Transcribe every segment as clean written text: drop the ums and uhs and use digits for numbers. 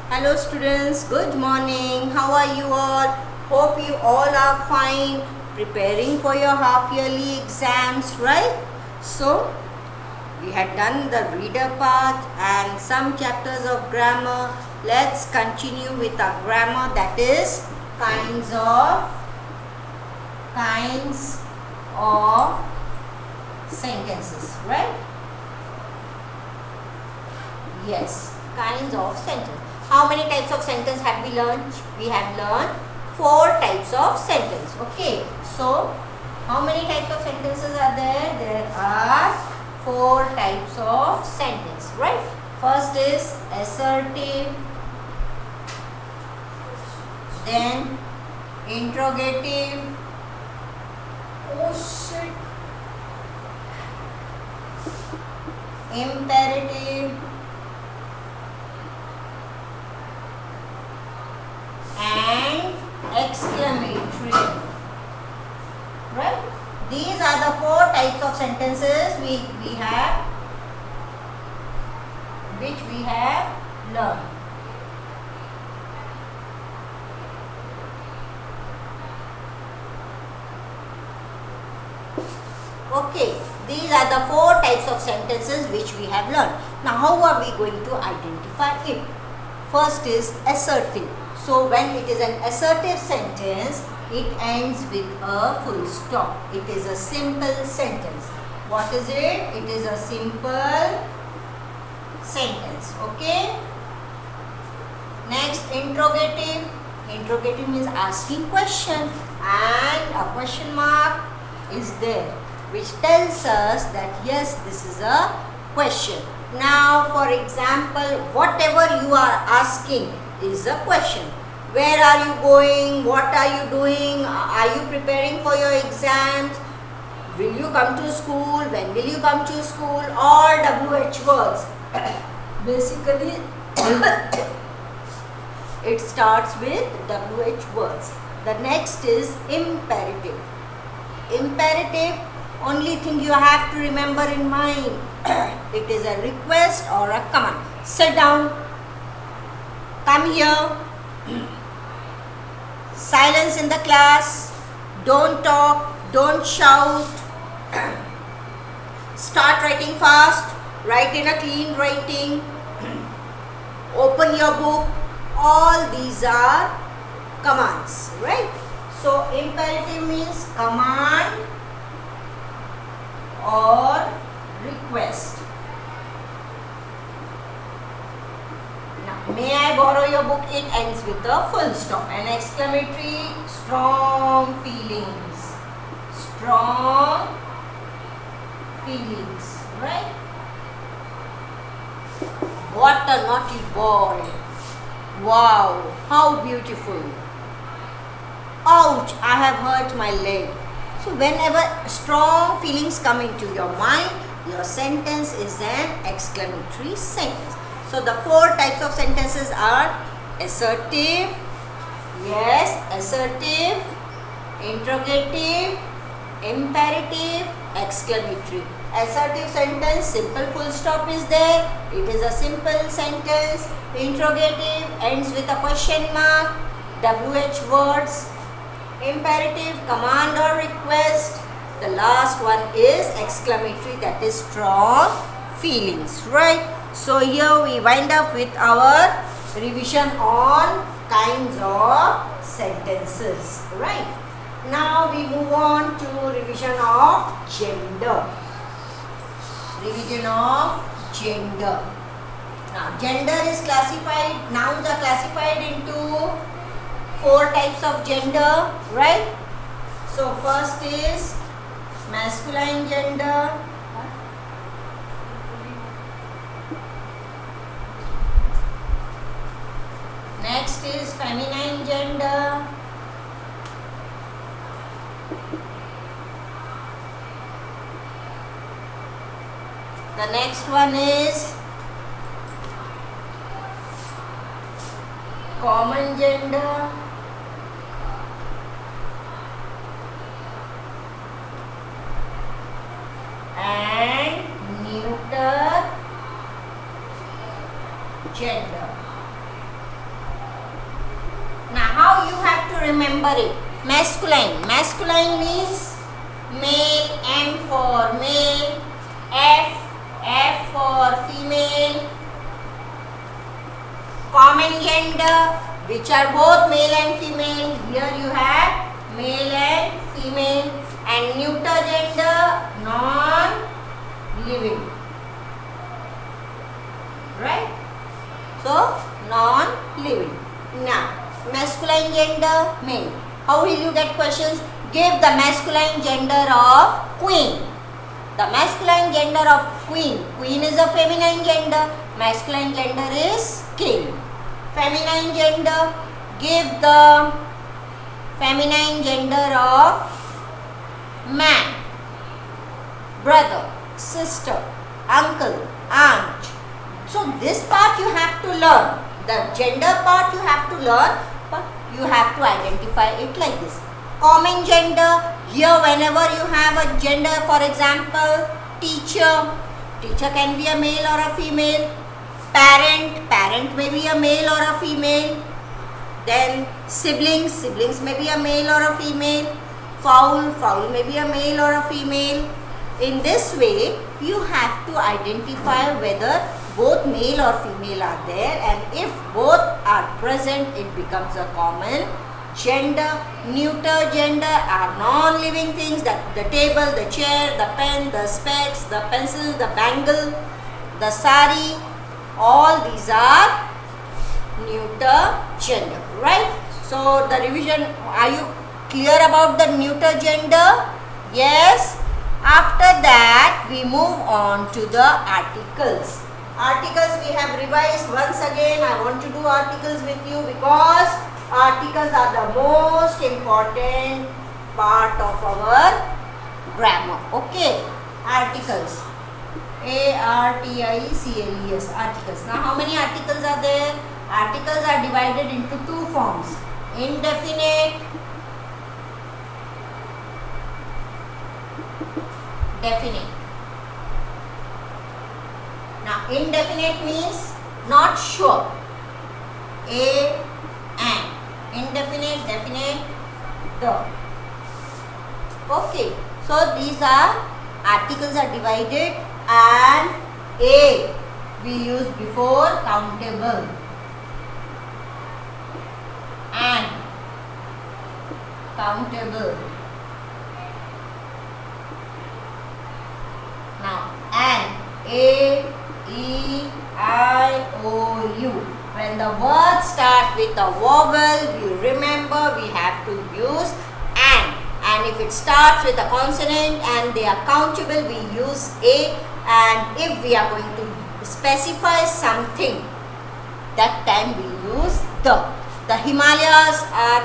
Hello students, good morning. How are you all? Hope you all are fine, preparing for your half yearly exams, right? So, we had done the reader part and some chapters of grammar. Let's continue with our grammar, that is kinds of sentences, right? Yes, kinds of sentence. How many types of sentence have we learned? We have learned 4 types of sentence. Okay, so how many types of sentences are there? There are 4 types of sentence, right? First is assertive, then interrogative, imperative, and exclamatory, right? These are the 4 types of sentences we have, which we have learned. Okay, these are the 4 types of sentences which we have learned. Now, how are we going to identify it? First is assertive. So, when it is an assertive sentence, it ends with a full stop. It is a simple sentence. What is it? It is a simple sentence. Okay. Next, interrogative. Interrogative means asking question, and a question mark is there, which tells us that yes, this is a question. Now, for example, whatever you are asking is a question. Where are you going? What are you doing? Are you preparing for your exams? Will you come to school? When will you come to school? All WH words. Basically, it starts with WH words. The next is imperative. Imperative, only thing you have to remember in mind, it is a request or a command. Sit down, come here, silence in the class, don't talk, don't shout, start writing fast, write in a clean writing, open your book. All these are commands, right? So, imperative means command or request. Now, may I borrow your book? It ends with a full stop. An exclamatory, strong feelings. Strong feelings, right? What a naughty boy. Wow, how beautiful. Ouch, I have hurt my leg. So whenever strong feelings come into your mind, your sentence is an exclamatory sentence. So the 4 types of sentences are assertive, yes, assertive, interrogative, imperative, exclamatory. Assertive sentence, simple full stop is there. It is a simple sentence. Interrogative ends with a question mark, WH words. Imperative, command or request. The last one is exclamatory, that is strong feelings, right? So here we wind up with our revision on kinds of sentences, right? Now we move on to revision of gender. Revision of gender. Now gender is classified, nouns are classified into 4 types of gender, right? So first is masculine gender, next is feminine gender, the next one is common gender, and neuter gender. Now how you have to remember it? Masculine. Masculine means male, M for male, F for female. Common gender, which are both male and female. Here you have male and female. And neuter gender, non-living. Right? So, non-living. Now, masculine gender, male. How will you get questions? Give the masculine gender of queen. The masculine gender of queen. Queen is a feminine gender. Masculine gender is king. Feminine gender. Give the feminine gender of man. Brother, sister, uncle, aunt. So this part you have to learn. The gender part you have to learn, but you have to identify it like this. Common gender, here whenever you have a gender, for example, teacher. Teacher can be a male or a female. Parent, parent may be a male or a female. Then siblings, siblings may be a male or a female. Fowl, fowl may be a male or a female. In this way, you have to identify whether both male or female are there, and if both are present, it becomes a common gender. Neuter gender are non-living things, that the table, the chair, the pen, the specs, the pencil, the bangle, the sari, all these are neuter gender, right? So the revision, are you clear about the neuter gender? Yes. After that, we move on to the articles. Articles we have revised once again. I want to do articles with you because articles are the most important part of our grammar. Okay, articles. A-R-T-I-C-L-E-S, articles. Now how many articles are there? Articles are divided into two forms. Indefinite, definite. Now indefinite means not sure. And. Indefinite, definite, the. Okay. So these are articles are divided, and A we use before countable. And countable. Now and A-E-I-O-U. When the word starts with a vowel, you remember we have to use and. And if it starts with a consonant and they are countable, we use A. And if we are going to specify something, that time we use the. The Himalayas are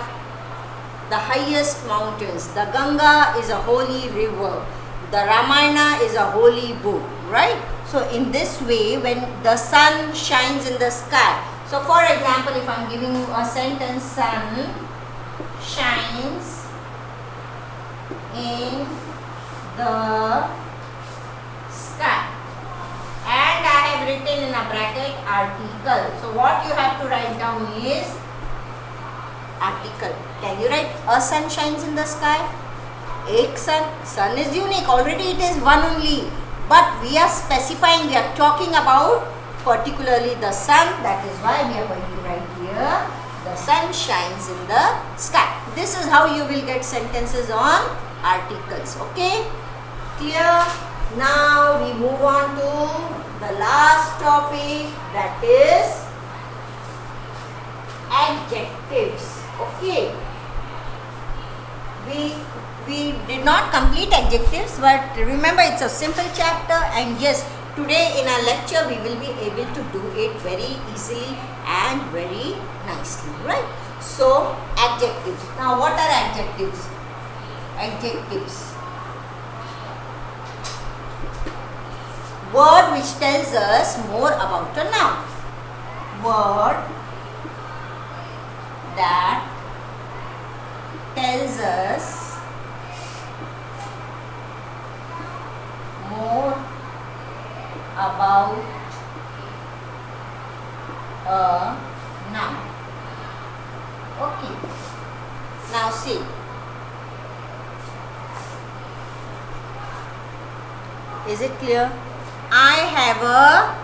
the highest mountains. The Ganga is a holy river. The Ramayana is a holy book, right? So in this way, when the sun shines in the sky. So for example, if I am giving you a sentence, sun shines in the sky. And I have written in a bracket article. So what you have to write down is article. Can you write a sun shines in the sky? Ek sun. Sun is unique. Already it is one only. But we are specifying, we are talking about particularly the sun. That is why we are going to write here, the sun shines in the sky. This is how you will get sentences on articles. Okay? Clear? Now we move on to the last topic, that is adjectives. Okay? We did not complete adjectives, but remember it's a simple chapter, and yes, today in our lecture we will be able to do it very easily and very nicely, right? So adjectives. Now what are adjectives? Adjectives. Word which tells us more about a noun. Word that tells us more about a noun. Okay. Now see. Is it clear? I have a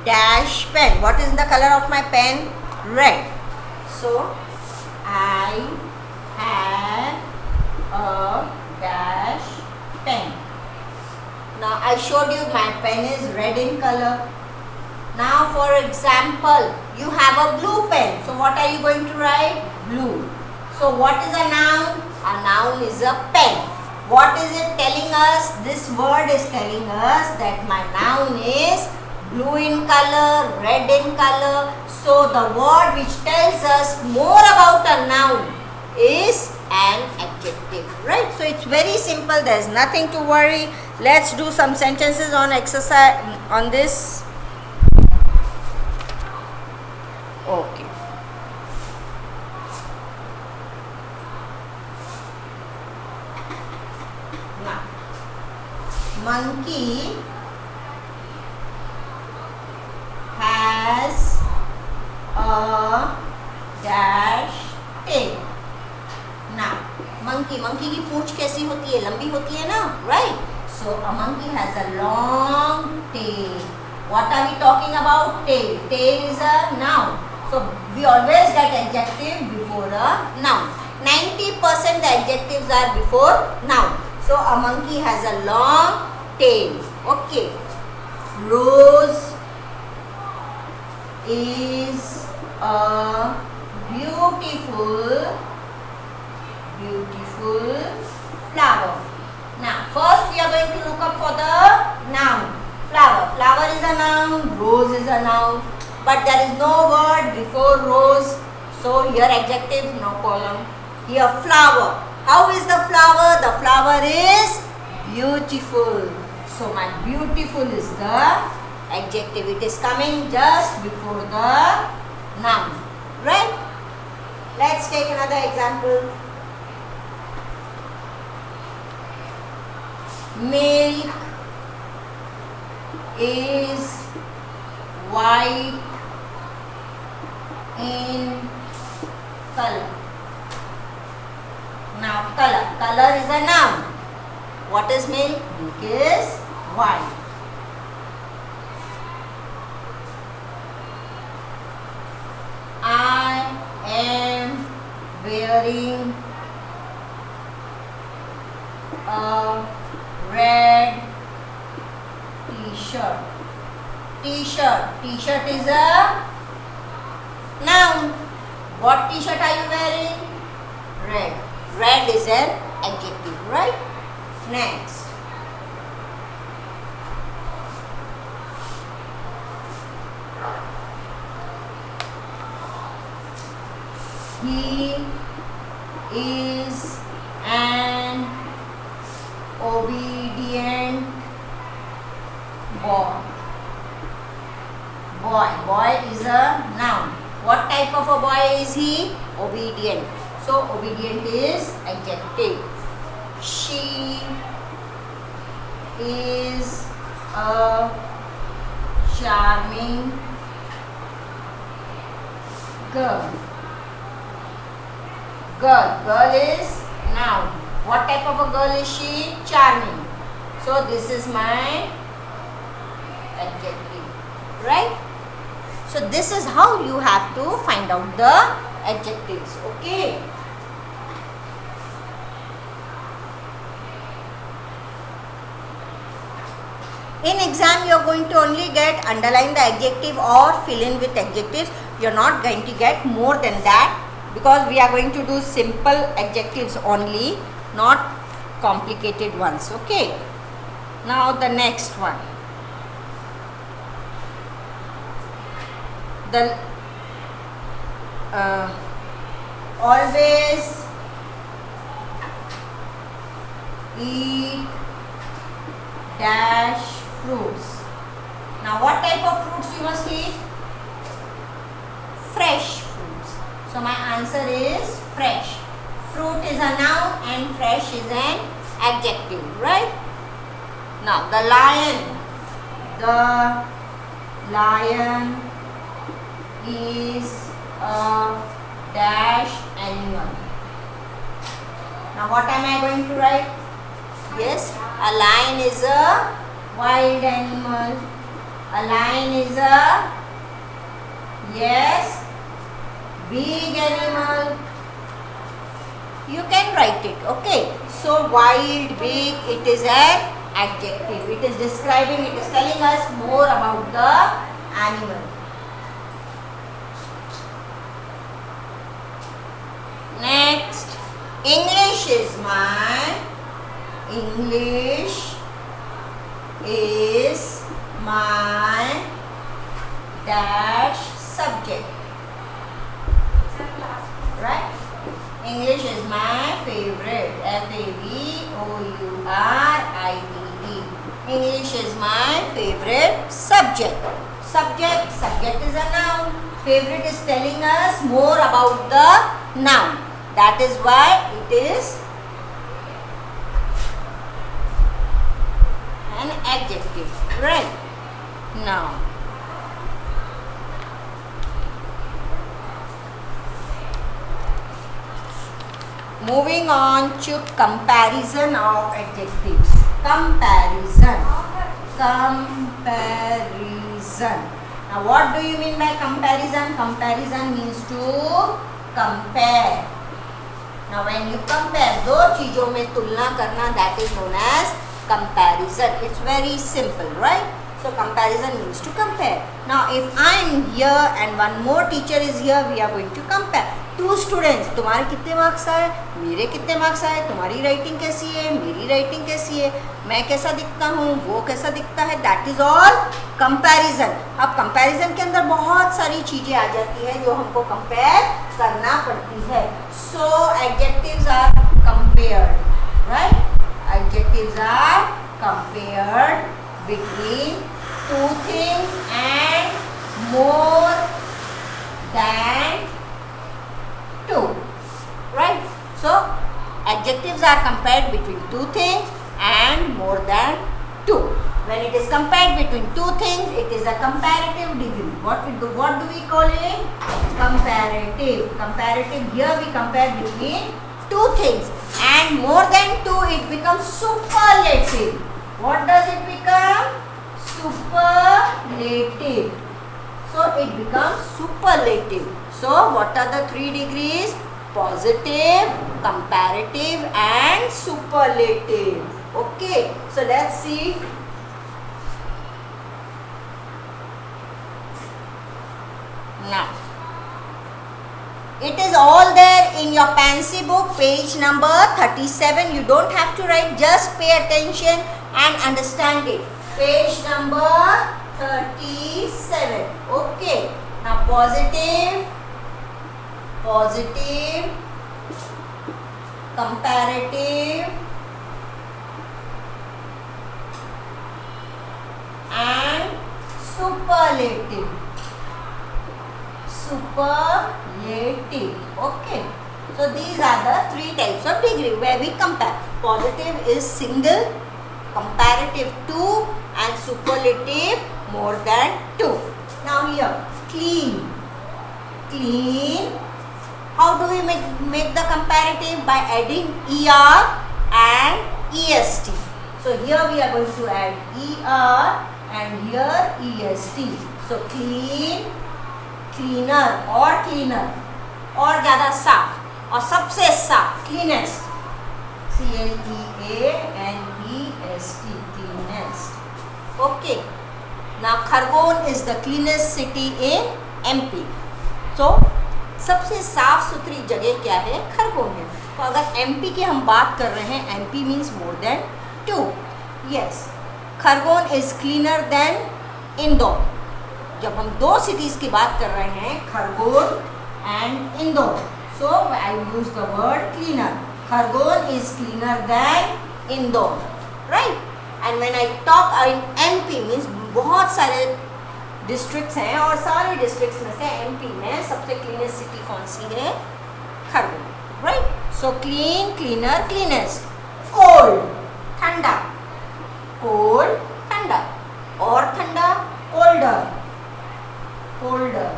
dash pen. What is the color of my pen? Red. So I have a dash pen. Now I showed you my pen is red in color. Now for example, you have a blue pen. So what are you going to write? Blue. So what is a noun? A noun is a pen. What is it telling us? This word is telling us that my noun is blue in color, red in color. So the word which tells us more about a noun is an adjective, right? So it's very simple. There's nothing to worry. Let's do some sentences on exercise on this. Okay. Now, monkey has a dash tail. Now, monkey की पूंछ कैसी होती है? लंबी होती है ना, right? So a monkey has a long tail. What are we talking about? Tail. Tail is a noun. So we always get adjective before a noun. 90% the adjectives are before noun. So a monkey has a long tail. Okay. Rose is a beautiful flower. Now first we are going to look up for the noun. Flower. Flower is a noun. Rose is a noun. But there is no word before rose. So here adjective, no column. Here flower. How is the flower? The flower is beautiful. So my beautiful is the adjective. It is coming just before the noun. Right? Let's take another example. Milk is white in color. Now color. Color is a noun. What is milk? Milk is white. I am wearing a red t-shirt. T-shirt is a noun. What t-shirt are you wearing? Red. Red is an adjective, right? Next. He is an obedient boy. Boy is a noun. What type of a boy is he? Obedient. So obedient is adjective. She is a charming girl. Girl is noun. What type of a girl is she? Charming. So this is my adjective, right? So this is how you have to find out the adjectives, okay? In exam, you are going to only get underline the adjective or fill in with adjectives. You are not going to get more than that because we are going to do simple adjectives only, not complicated ones, okay? Now the next one. The always eat dash fruits. Now what type of fruits you must eat? Fresh fruits. So my answer is fresh. Fruit is a noun and fresh is an adjective, right? Now the lion. The lion is a dash animal. Now what am I going to write? Yes, a lion is a wild animal. A lion is a, yes, big animal. You can write it, okay. So wild, big, it is an adjective. It is describing, it is telling us more about the animal. Next, English is my, English is my dash subject, right? English is my favorite, Favorite. English is my favorite subject. Subject is a noun. Favorite is telling us more about the noun. That is why it is an adjective, right? Now, moving on to comparison of adjectives. Comparison. Now what do you mean by comparison? Comparison means to compare. Now when you compare दो चीजों में तुलना करना, that is known as comparison. It's very simple, right? So comparison means to compare. Now if I am here and one more teacher is here, we are going to compare. Two students, तुम्हारे कितने marks आए, मेरे कितने marks आए, तुम्हारी writing कैसी है, मेरी राइटिंग कैसी है, मैं कैसा दिखता हूँ, वो कैसा दिखता है, दैट इज ऑल कंपैरिजन. अब कंपैरिजन के अंदर बहुत सारी चीजें आ जाती है जो हमको कंपेयर करना पड़ती है. So adjectives are compared, right? Adjectives are compared between two things and more than two, right? So adjectives are compared between two things and more than two. When it is compared between two things, it is a comparative degree. What do we call it? Comparative. Comparative. Here we compare between two things, and more than two, it becomes superlative. What does it become? Superlative. So it becomes superlative. So what are the three degrees? Positive, comparative and superlative. Okay, so let's see. Now, it is all there in your Pansy book, page number 37. You don't have to write, just pay attention and understand it. Page number 37. Okay, now positive, comparative and superlative. Okay, so these are the three types of degree where we compare. Positive is single, comparative two, and superlative more than two. Now here, clean. How do we make the comparative? By adding er and est. So here we are going to add er and here est. So clean, cleaner or cleaner, और ज़्यादा साफ और सबसे साफ, cleanest. CLEANEST, cleanest. Okay. Now Khargone is the cleanest city in MP. So सबसे साफ सुथरी जगह क्या है? खरगोन है. तो अगर MP की हम बात कर रहे हैं, MP means more than two. Yes, Khargone is cleaner than Indore. जब हम दो सिटीज की बात कर रहे हैं, Khargone and Indore, so I use the word cleaner. Khargone is cleaner than Indore, right? And when I talk in MP means बहुत सारे डिस्ट्रिक्ट्स हैं और सारे डिस्ट्रिक्ट्स में से MP में सबसे क्लीनेस्ट सिटी कौन सी है? Khargone, right? So clean, cleaner, cleanest. Cold, ठंडा, कोल्ड, ठंडा, और ठंडा, colder, colder,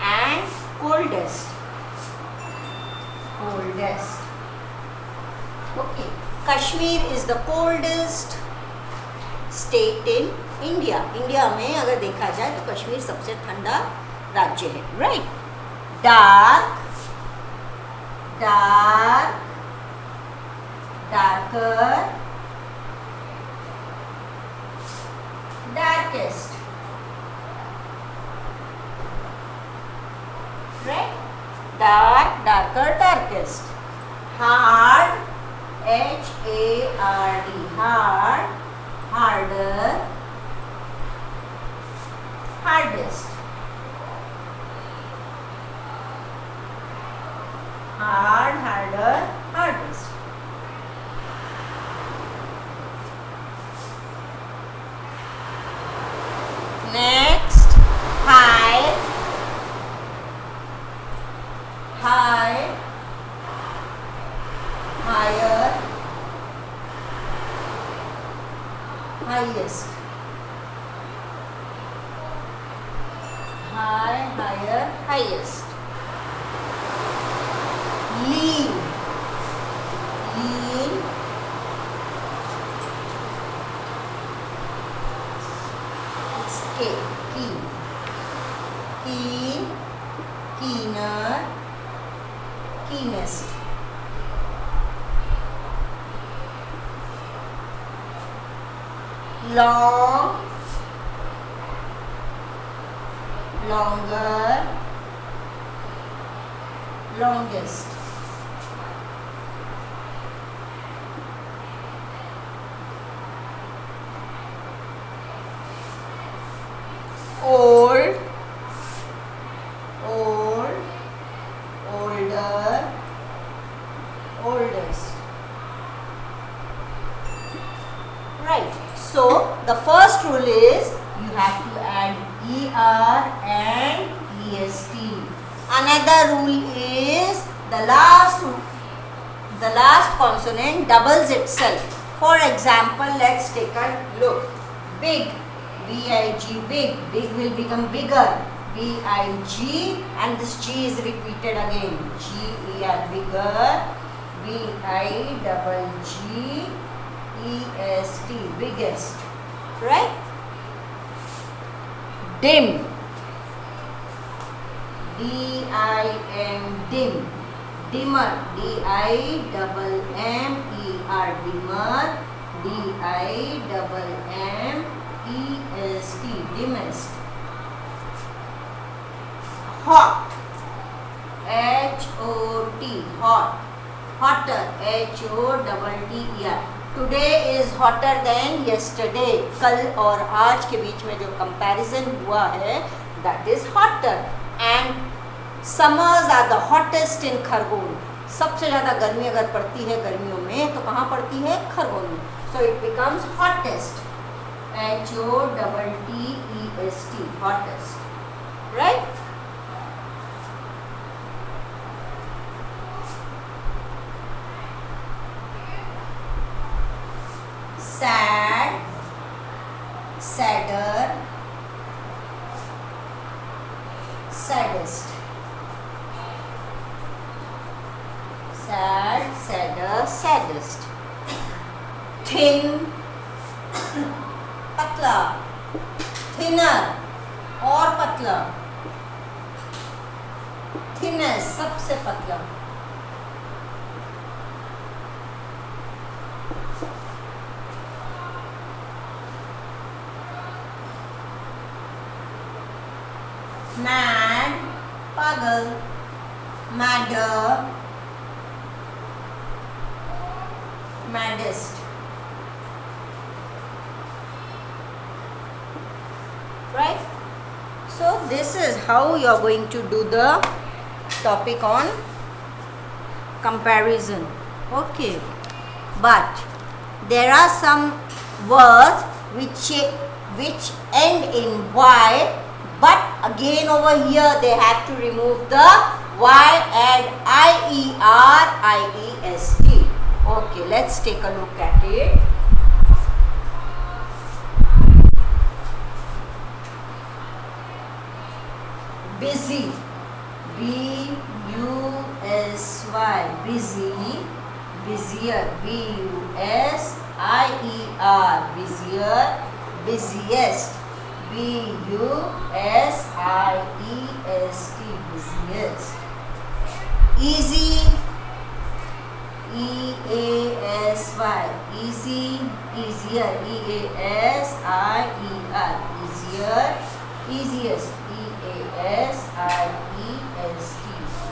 and coldest. coldest. Okay, Kashmir is the coldest state in India. India में अगर देखा जाए तो कश्मीर सबसे ठंडा राज्य है, right. Dark, dark, darker, darkest, right? Dark, darker, darkest. Hard, H-A-R-D, hard, harder, hardest. Hard, harder, hardest. Next, high, high, higher, highest. High, higher, highest. Lean, lean, it's K, keen, keen, keener, keenest. Long, longer, longest. Old, old, older, oldest. Right. So the first rule is you have to add ER and EST. Another rule is the last consonant doubles itself. For example, let's take a look. Big, B-I-G, big. Big will become bigger. B-I-G, and this G is repeated again. G-E-R, bigger. B-I-G-G. E-S-T, biggest, right? Dim, D-I-M, dim, dimmer, D-I-M-M-E-R, dimmer, D-I-M-M-E-S-T, dimmest. Hot, H-O-T, hot, hotter, H-O-T-T-E-R. Today is hotter than yesterday. कल और आज के बीच में जो comparison हुआ है, that is hotter. And summers are the hottest in Khargone. सबसे ज़्यादा गर्मी अगर पड़ती है गर्मियों में तो कहाँ पड़ती है? खरगोन में. So it becomes hottest. H-O-T-T-E-S-T, hottest. Right? Sad, sadder, saddest. Sad, sadder, saddest. Thin, पतला, thinner और पतला. Thinnest, सबसे पतला. Mad, pagal, madder, maddest. Right? So this is how you are going to do the topic on comparison. Okay. But there are some words which end in Y. But again over here they have to remove the Y and IER, IEST. Okay, let's take a look at it. Busy, B-U-S-Y, busy, busier, B-U-S-I-E-R, busier, busiest, B-U-S-I-E-S-T, busiest. Easy, E-A-S-Y, easy, easier, E-A-S-I-E-R, easier, easiest, E-A-S-I-E-S-T,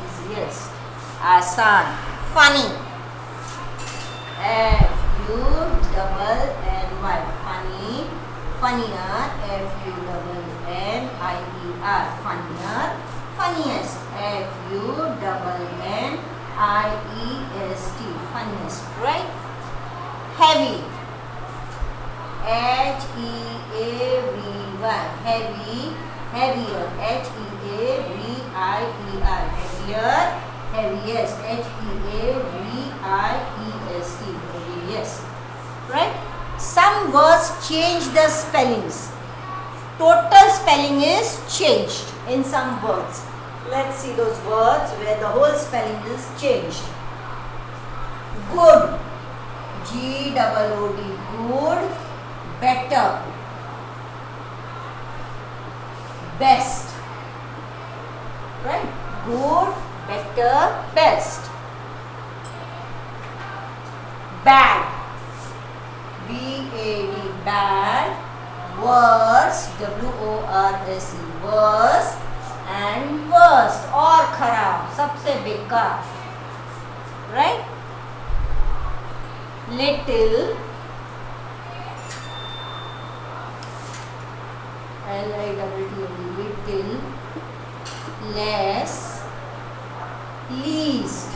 easiest. Asan, funny, F-U-double-N-Y, funny, funnier, F-U-double-N-I-E-R, funnier, funniest, F-U-double-N-I-E-S-T, funniest, right? Heavy, H-E-A-V-Y, heavy, heavier, H-E-A-V-I-E-R, heavier, heaviest, H-E-A-V-I-E-S-T, heaviest, right? Some words change the spellings. Total spelling is changed in some words. Let's see those words where the whole spelling is changed. Good, G-O-O-D, good, better, best, right? Good, better, best. Bad, B-A-D, bad, worse, W-O-R-S-E, worse, and worst or खराब, सबसे बेकार, right? Little, L-I-T-T-L, little, less, least.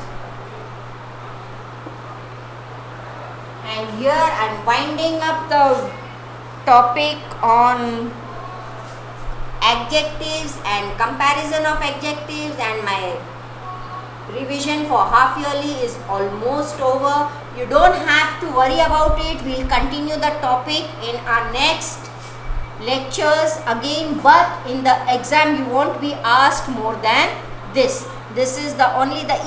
And here I am winding up the topic on adjectives and comparison of adjectives, and my revision for half yearly is almost over. You don't have to worry about it. We will continue the topic in our next lectures again, but in the exam you won't be asked more than this. This is the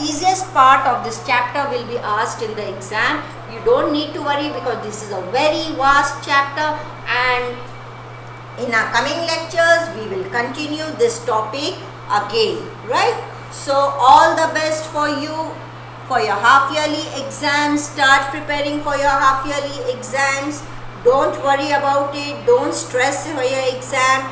easiest part of this chapter will be asked in the exam. You don't need to worry because this is a very vast chapter, and in our coming lectures we will continue this topic again, right? So all the best for you for your half yearly exams. Start preparing for your half yearly exams. Don't worry about it. Don't stress for your exam.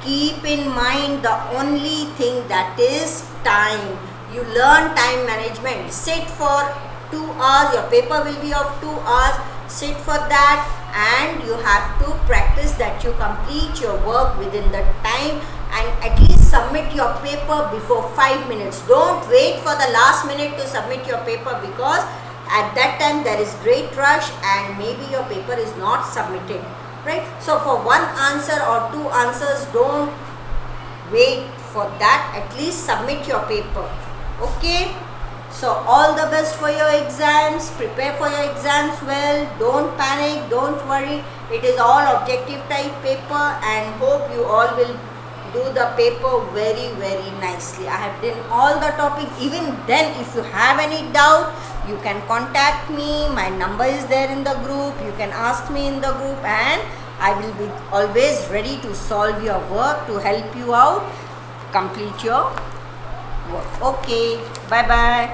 Keep in mind the only thing that is time. You learn time management. Sit for 2 hours. Your paper will be of 2 hours. Sit for that, and you have to practice that you complete your work within the time, and at least submit your paper before 5 minutes. Don't wait for the last minute to submit your paper, because at that time there is great rush and maybe your paper is not submitted, right? So for one answer or 2 answers, don't wait for that. At least submit your paper. Okay, so all the best for your exams. Prepare for your exams well. Don't panic, don't worry. It is all objective type paper, and hope you all will do the paper very nicely. I have done all the topic. Even then, if you have any doubt, you can contact me. My number is there in the group. You can ask me in the group, and I will be always ready to solve your work, to help you out, complete your work. Okay, bye bye.